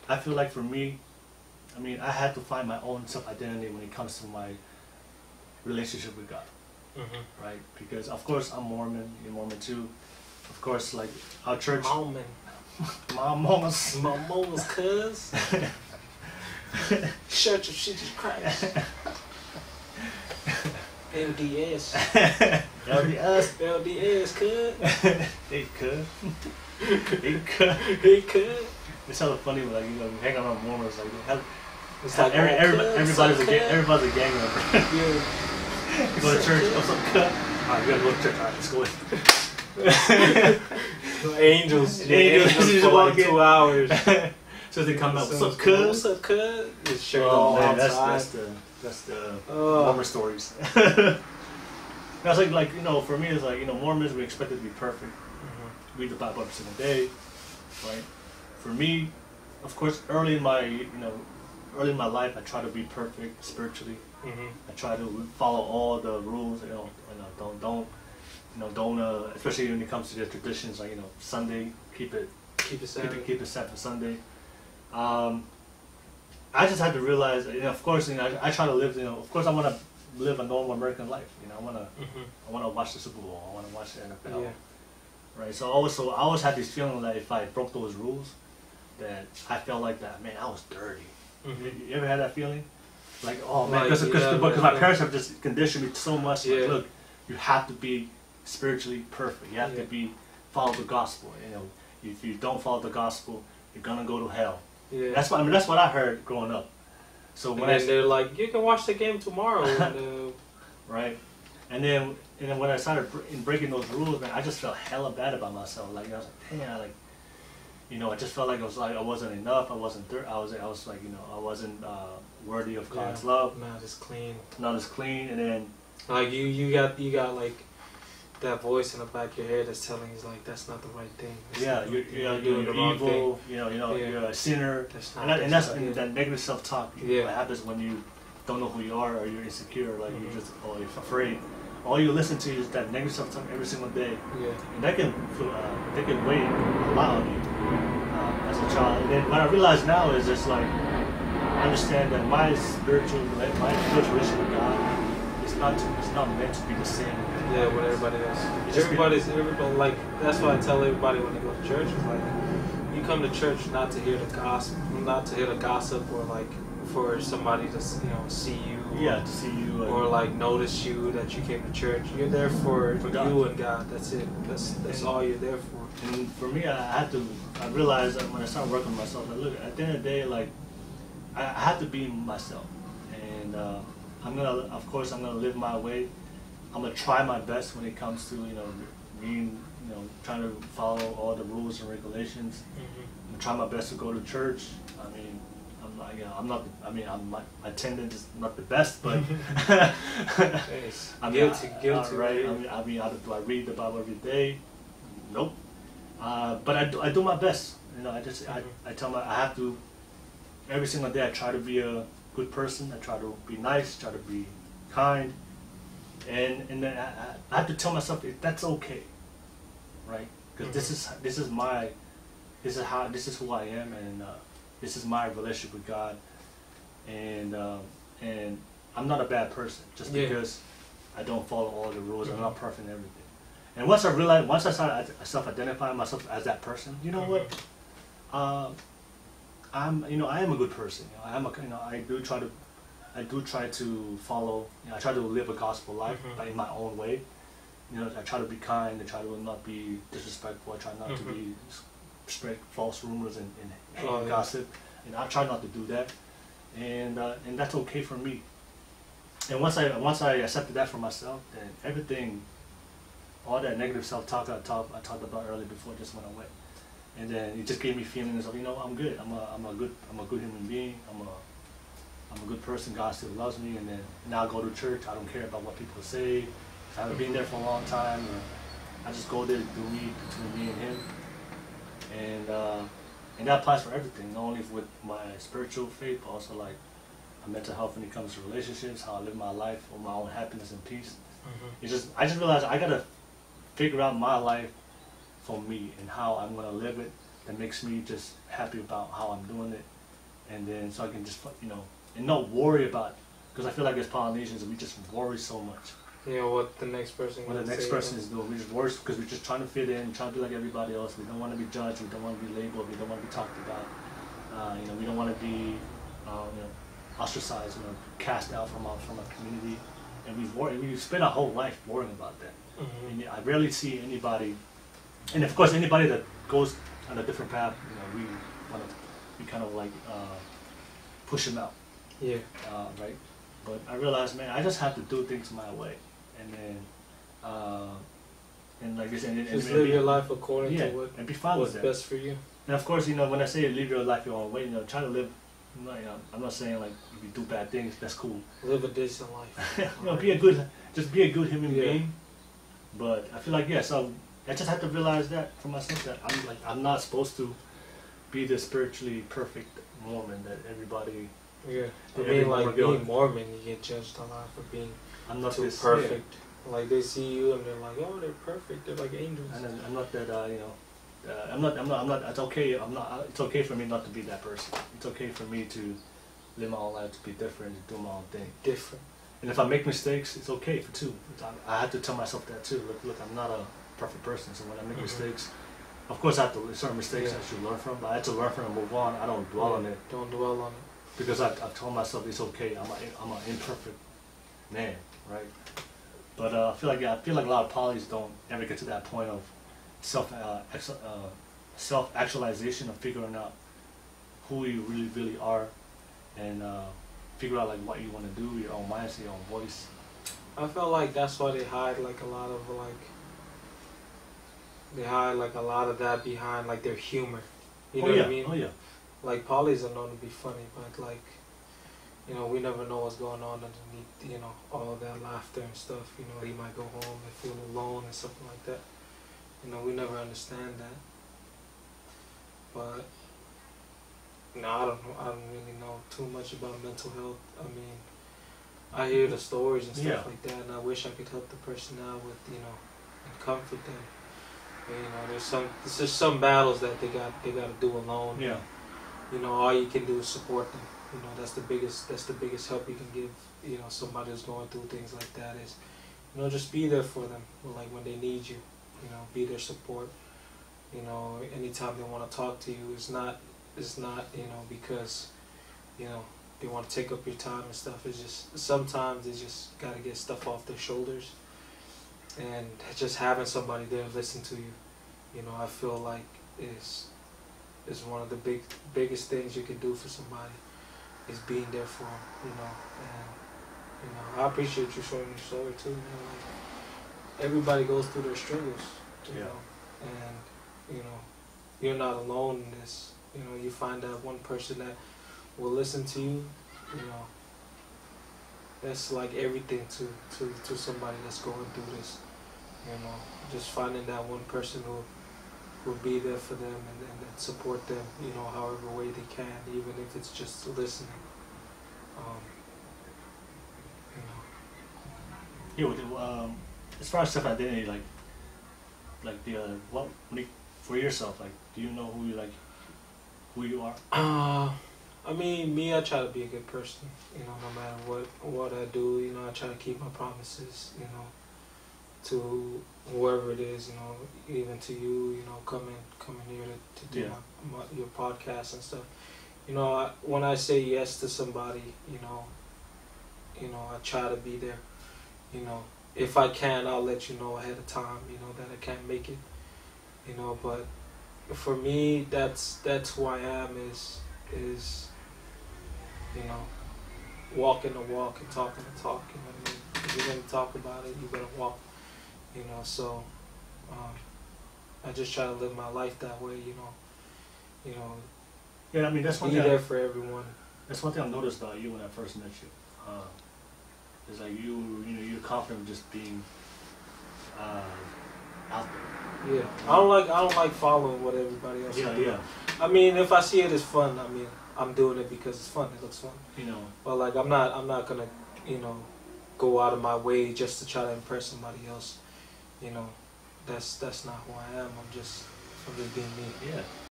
I feel like for me, I mean, I had to find my own self-identity when it comes to my relationship with God, right? Because of course I'm Mormon, you're Mormon too. Of course, like our church. Mormon. Mormons. Mormons, cuz. Church of Jesus Christ. LDS. LDS, cuz. They could. It's hella funny when, like, you know, you hang around Mormons, like, it's like everybody's a gang member. Yeah. You go to church, what's up, cut? Alright, we gotta go to church. Alright, let's go in. Angels for like 2 hours. So they come out, what's up, cuz? What's up, cuz? It's shirt Oh man, outside. that's the Mormon stories. That's like, you know, for me it's like, you know, Mormons, we expect it to be perfect. Read the Bible every single day, right? For me, of course, early in my life, I try to be perfect spiritually. I try to follow all the rules. Don't especially when it comes to the traditions, like, you know, Sunday, keep it set for Sunday. I just had to realize, you know, of course, you know, I try to live, you know, of course, I want to live a normal American life. You know, I want to watch the Super Bowl. I want to watch the NFL. Yeah. Right. So I always had this feeling that if I broke those rules, that I felt like that, man, I was dirty. You ever had that feeling? Like, oh man, because my parents have just conditioned me so much. Like, look, you have to be spiritually perfect. You have to follow the gospel. You know, if you don't follow the gospel, you're gonna go to hell. Yeah. That's what I heard growing up. So when they're like, you can watch the game tomorrow. And, right. And then when I started breaking those rules, man, I just felt hella bad about myself. Like, I was like, damn, like, you know, I just felt like I wasn't enough. I wasn't I was like, you know, I wasn't worthy of God's love. Not as clean. Not as clean. And then like you got like that voice in the back of your head that's telling you, like, that's not the right thing. You're evil. Thing. You know, you're a sinner. And that negative self-talk. What happens when you don't know who you are, or you're insecure, like you're afraid. All you listen to is that negative self-talk every single day. And that can weigh a lot on you as a child. And then what I realize now is just like, I understand that my spiritual relationship with God is not meant to be the same. With everybody else. Everybody, like, that's why I tell everybody when they go to church, is like, you come to church not to hear the gospel, not to hear the gossip, or like for somebody to, you know, see you. To see you. Or like notice you that you came to church. You're there for you and God. That's it. That's all you're there for. And for me, I realized that when I started working on myself, that look, at the end of the day, like, I have to be myself. And I'm gonna live my way. I'm gonna try my best when it comes to, you know, being, you know, trying to follow all the rules and regulations. I'm gonna try my best to go to church. I mean, my attendance is not the best, but I'm guilty, right? Do I read the Bible every day? Nope. But I do my best. You know, I have to. Every single day, I try to be a good person. I try to be nice. Try to be kind. And then I have to tell myself that's okay, right? Because this is who I am, and this is my relationship with God, and I'm not a bad person just because I don't follow all the rules. I'm not perfect in everything. And once I started self-identifying myself as that person, you know what? I am a good person. I do try to follow. You know, I try to live a gospel life, but in my own way. You know, I try to be kind. I try to not be disrespectful. I try not to be spread false rumors and gossip. And I try not to do that, and that's okay for me. And once I accepted that for myself, then everything, all that negative self-talk I talked about earlier before, just went away. And then it just gave me feelings of, you know, I'm good. I'm a good human being. I'm a good person. God still loves me. And then now I go to church. I don't care about what people say. I haven't been there for a long time. I just go there to do me, between me and Him. And that applies for everything, not only with my spiritual faith, but also like my mental health when it comes to relationships, how I live my life for my own happiness and peace. I just realized I gotta figure out my life for me and how I'm gonna live it that makes me just happy about how I'm doing it, and then so I can just and not worry about, because I feel like as Polynesians we just worry so much. What the next person is doing. We just worry because we're just trying to fit in, trying to be like everybody else. We don't want to be judged. We don't want to be labeled. We don't want to be talked about. We don't want to be ostracized. Cast out from our community. And we spend our whole life worrying about that. And I rarely see anybody, and of course anybody that goes on a different path, we want to be kind of like push them out. Yeah. Right. But I realized, man, I just have to do things my way, and then and like this, and just live your life according to and be fine what's with that. best for you. And of course, when I say live your life your own way, try to live. I'm not saying like if you do bad things, that's cool. Live a decent life. Be a good human being. But I feel like so I just have to realize that for myself, that I'm not supposed to be the spiritually perfect Mormon that everybody. Yeah, being Mormon, you get judged a lot for being too perfect. Yeah. Like they see you and they're like, oh, they're perfect. They're like angels. And I'm not that. I'm not. It's okay. It's okay for me not to be that person. It's okay for me to live my own life, to be different, to do my own thing. Different. And if I make mistakes, it's okay too. I have to tell myself that too. Look, I'm not a perfect person. So when I make mistakes, of course I have to certain mistakes I should learn from. But I have to learn from and move on. I don't dwell on it. Don't dwell on it. Because I've told myself it's okay. I'm an imperfect man, right? But I feel like a lot of polys don't ever get to that point of self-actualization of figuring out who you really are, and figure out like what you want to do, your own mindset, your own voice. I feel like that's why they hide a lot of that behind like their humor. You know what I mean? Oh yeah. Like polys are known to be funny, but like, we never know what's going on underneath, all that laughter and stuff. He might go home and feel alone and something like that. We never understand that. But I don't really know too much about mental health. I mean, I hear the stories and stuff like that, and I wish I could help the person out with, and comfort them. But, there's just some battles that they got to do alone. Yeah. All you can do is support them. That's the biggest help you can give. Somebody who's going through things like that is, just be there for them. Like when they need you, be their support. Anytime they want to talk to you, it's not because, they want to take up your time and stuff. It's just sometimes they just got to get stuff off their shoulders, and just having somebody there listen to you, I feel like is one of the biggest things you can do for somebody, is being there for them, and I appreciate you sharing your story too, like everybody goes through their struggles, you know, and you're not alone in this. You find that one person that will listen to you, that's like everything to somebody that's going through this, just finding that one person who will be there for them and support them, however way they can, even if it's just listening. As far as self-identity, for yourself, do you know who you are? I mean, me, I try to be a good person, no matter what I do, I try to keep my promises, to whoever it is, even to you, coming here to do your podcast and stuff. When I say yes to somebody, I try to be there. If I can, I'll let you know ahead of time, that I can't make it. But for me, that's who I am, is walking the walk and talking the talk, If you're going to talk about it, you're going to walk, so I just try to live my life that way, Yeah, I mean, that's one thing. Be there for everyone. That's one thing I've noticed about you when I first met you. It's like you're confident with just being out there. Yeah, I don't like following what everybody else is doing. Yeah. I mean, if I see it as fun, I mean, I'm doing it because it's fun. It looks fun. But like, I'm not gonna, go out of my way just to try to impress somebody else. That's not who I am. I'm just being me. Yeah.